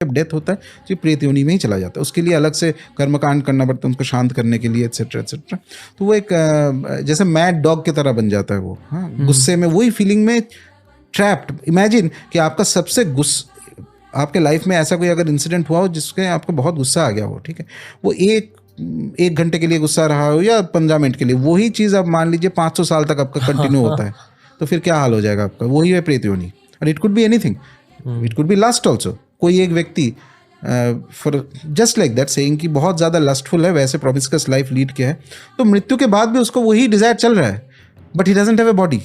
जब डेथ होता है तो ये प्रेत योनि में ही चला जाता है, उसके लिए अलग से कर्मकांड करना पड़ता है उनको शांत करने के लिए, एटसेट्रा एटसेट्रा। तो वो एक जैसे मैड डॉग की तरह बन जाता है वो, हाँ, गुस्से में, वही फीलिंग में ट्रैप्ड। इमेजिन कि आपका सबसे आपके लाइफ में ऐसा कोई अगर इंसिडेंट हुआ हो जिसके आपको बहुत गुस्सा आ गया हो, ठीक है, वो एक घंटे के लिए गुस्सा रहा हो या 15 मिनट के लिए, वही चीज़ आप मान लीजिए 500 साल तक आपका कंटिन्यू होता है, तो फिर क्या हाल हो जाएगा आपका? वही है प्रेत योनि। और it could be anything, it could be lust also. कोई एक व्यक्ति for just like that saying कि बहुत ज़्यादा लस्टफुल है, वैसे प्रोमिस्कस लाइफ लीड किया है, तो मृत्यु के बाद भी उसको वही डिज़ायर चल रहा है, but he doesn't have a body.